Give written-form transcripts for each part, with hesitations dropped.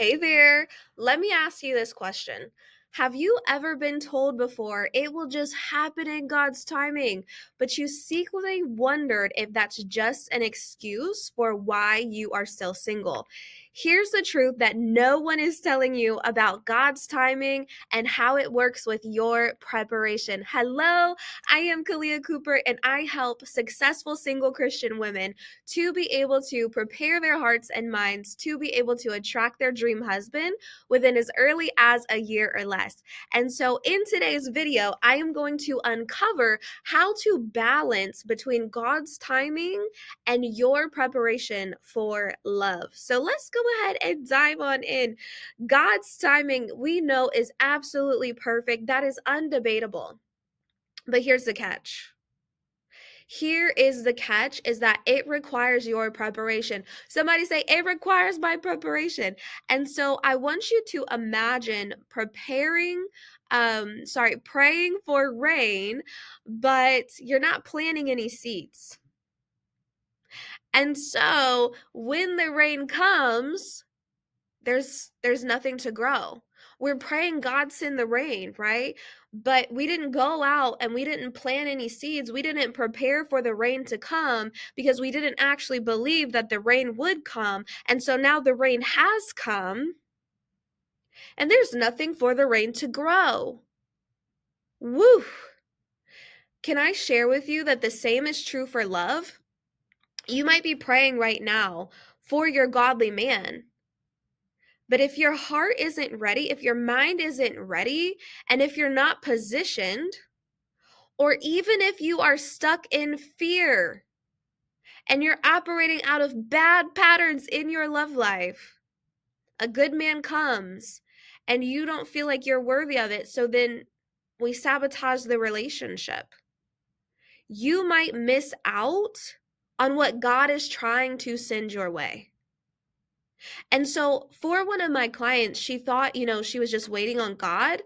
Hey there. Let me ask you this question. Have you ever been told before it will just happen in God's timing, but you secretly wondered if that's just an excuse for why you are still single? Here's the truth that no one is telling you about God's timing and how it works with your preparation. Hello, I am Kalia Cooper, and I help successful single Christian women to be able to prepare their hearts and minds to be able to attract their dream husband within as early as a year or less. And so, in today's video, I am going to uncover how to balance between God's timing and your preparation for love. So, let's go ahead and dive on in. God's timing, we know, is absolutely perfect, that is undebatable. But here's the catch. Here is the catch is that it requires your preparation. Somebody say it requires my preparation. And so I want you to imagine praying for rain, but you're not planting any seeds. And so when the rain comes, there's nothing to grow. We're praying God send the rain, right? But we didn't go out and we didn't plant any seeds. We didn't prepare for the rain to come because we didn't actually believe that the rain would come. And so now the rain has come and there's nothing for the rain to grow. Woo! Can I share with you that the same is true for love? You might be praying right now for your godly man. But if your heart isn't ready, if your mind isn't ready, and if you're not positioned, or even if you are stuck in fear and you're operating out of bad patterns in your love life, a good man comes and you don't feel like you're worthy of it, so then we sabotage the relationship. You might miss out on what God is trying to send your way. And so for one of my clients, she thought, she was just waiting on God.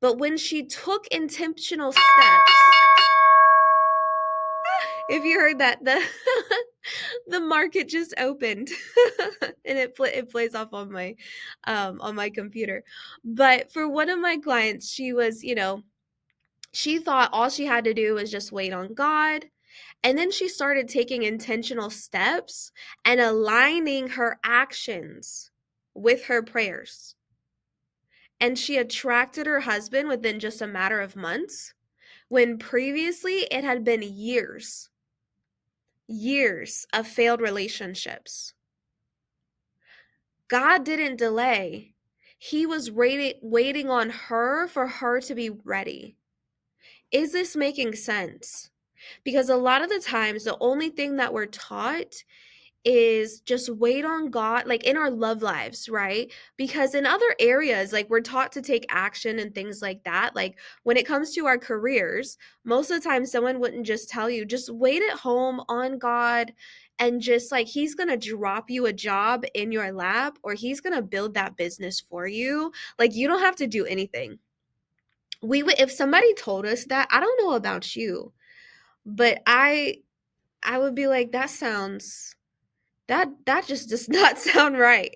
But when she took intentional steps, if you heard that, the market just opened and it plays off on my computer. But for one of my clients, she was, she thought all she had to do was just wait on God. And then she started taking intentional steps and aligning her actions with her prayers. And she attracted her husband within just a matter of months, when previously it had been years of failed relationships. God didn't delay. He was waiting on her for her to be ready. Is this making sense? Because a lot of the times, the only thing that we're taught is just wait on God, like in our love lives, right? Because in other areas, like we're taught to take action and things like that. Like when it comes to our careers, most of the time someone wouldn't just tell you, just wait at home on God and just like he's going to drop you a job in your lap or he's going to build that business for you. Like you don't have to do anything. We would, if somebody told us that, I don't know about you, but I would be like, that just does not sound right.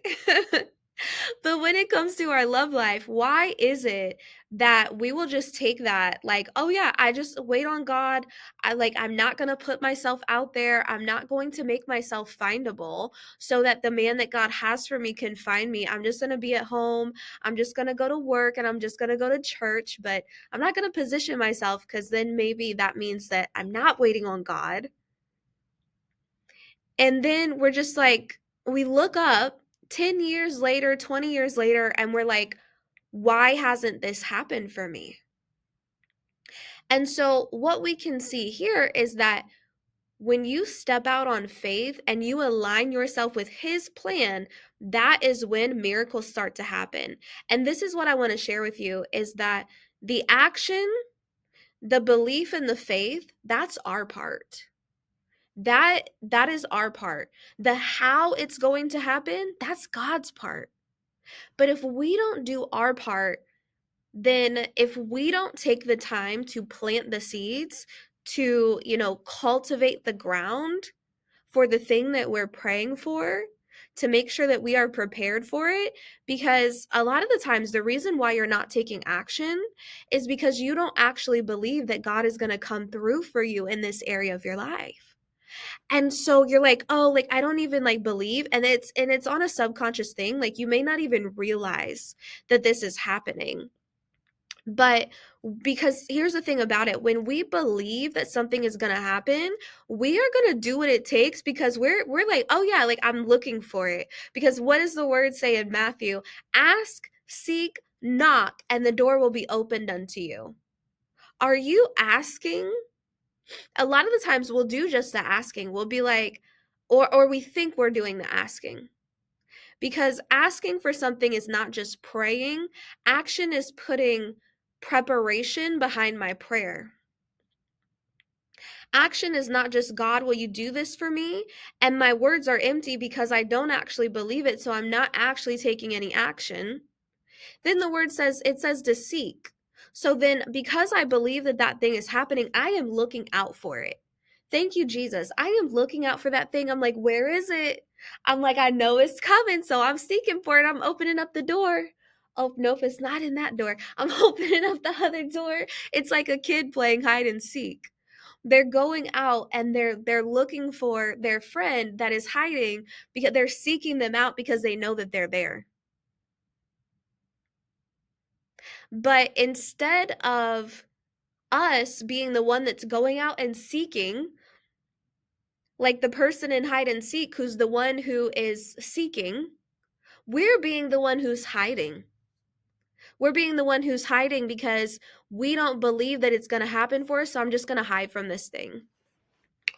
But when it comes to our love life, why is it that we will just take that like, oh yeah, I just wait on God. I'm not going to put myself out there. I'm not going to make myself findable so that the man that God has for me can find me. I'm just going to be at home. I'm just going to go to work and I'm just going to go to church, but I'm not going to position myself because then maybe that means that I'm not waiting on God. And then we're just like, we look up 10 years later, 20 years later, and we're like, why hasn't this happened for me? And so, what we can see here is that when you step out on faith and you align yourself with His plan, that is when miracles start to happen. And this is what I want to share with you is that the action, the belief, and the faith, that's our part. That is our part. The how it's going to happen, that's God's part. But if we don't do our part, then if we don't take the time to plant the seeds, to, cultivate the ground for the thing that we're praying for, to make sure that we are prepared for it, because a lot of the times the reason why you're not taking action is because you don't actually believe that God is going to come through for you in this area of your life. And so you're like, "Oh, like I don't even like believe." And it's on a subconscious thing. Like you may not even realize that this is happening. But because here's the thing about it, when we believe that something is going to happen, we are going to do what it takes, because we're like, "Oh yeah, like I'm looking for it." Because what does the word say in Matthew? Ask, seek, knock, and the door will be opened unto you. Are you asking? A lot of the times we'll do just the asking. We'll be like, or we think we're doing the asking. Because asking for something is not just praying, action is putting preparation behind my prayer. Action is not just, "God, will you do this for me?" And my words are empty because I don't actually believe it, so I'm not actually taking any action. Then the word says, it says to seek. So then, because I believe that that thing is happening, I am looking out for it. Thank you, Jesus. I am looking out for that thing. I'm like, "Where is it?" I'm like, "I know it's coming, so I'm seeking for it. I'm opening up the door." Oh, nope, it's not in that door. I'm opening up the other door. It's like a kid playing hide and seek. They're going out and they're looking for their friend that is hiding, because they're seeking them out because they know that they're there. But instead of us being the one that's going out and seeking, like the person in hide and seek who's the one who is seeking, we're being the one who's hiding. We're being the one who's hiding because we don't believe that it's going to happen for us, so I'm just going to hide from this thing.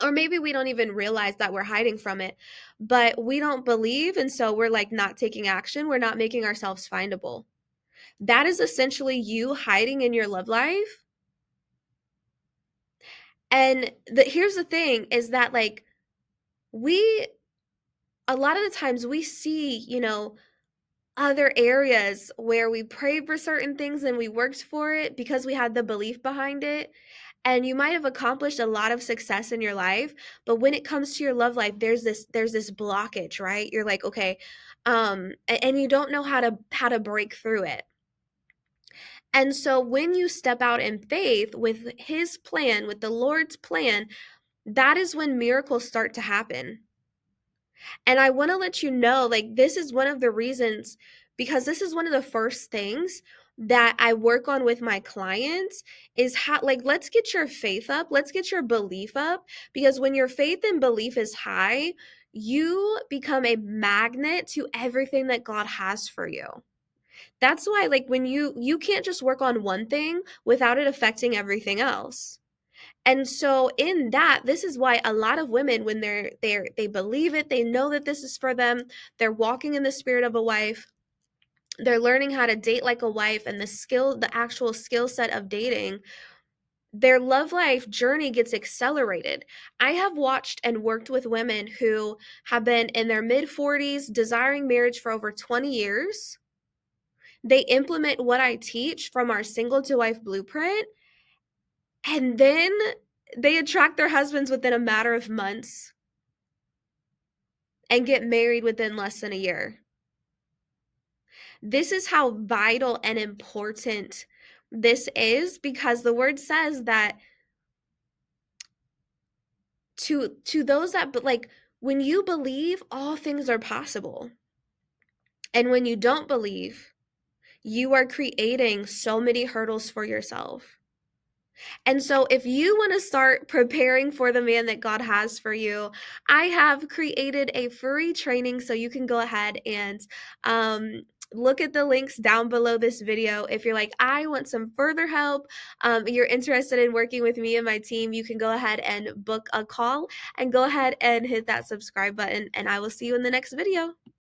Or maybe we don't even realize that we're hiding from it, but we don't believe, and so we're like not taking action. We're not making ourselves findable. That is essentially you hiding in your love life. And here's the thing is that, like, we, a lot of the times we see, other areas where we prayed for certain things and we worked for it because we had the belief behind it. And you might have accomplished a lot of success in your life, but when it comes to your love life, there's this blockage, right? You're like, "Okay, and you don't know how to break through it." And so when you step out in faith with his plan, with the Lord's plan, that is when miracles start to happen. And I want to let you know, like, this is one of the reasons, because this is one of the first things that I work on with my clients, is how, like, let's get your faith up, let's get your belief up, because when your faith and belief is high, you become a magnet to everything that God has for you. That's why, like, when you can't just work on one thing without it affecting everything else. And so in that, this is why a lot of women, when they believe it, they know that this is for them, they're walking in the spirit of a wife, they're learning how to date like a wife, and the actual skill set of dating, their love life journey gets accelerated. I have watched and worked with women who have been in their mid 40s desiring marriage for over 20 years. They implement what I teach from our single to wife blueprint, and then they attract their husbands within a matter of months and get married within less than a year. This is how vital and important this is, because the word says that to those that, but like, when you believe, all things are possible. And when you don't believe, you are creating so many hurdles for yourself. And so, if you want to start preparing for the man that God has for you, I have created a free training, so you can go ahead and look at the links down below this video. If you're like, "I want some further help," you're interested in working with me and my team, you can go ahead and book a call and go ahead and hit that subscribe button, and I will see you in the next video.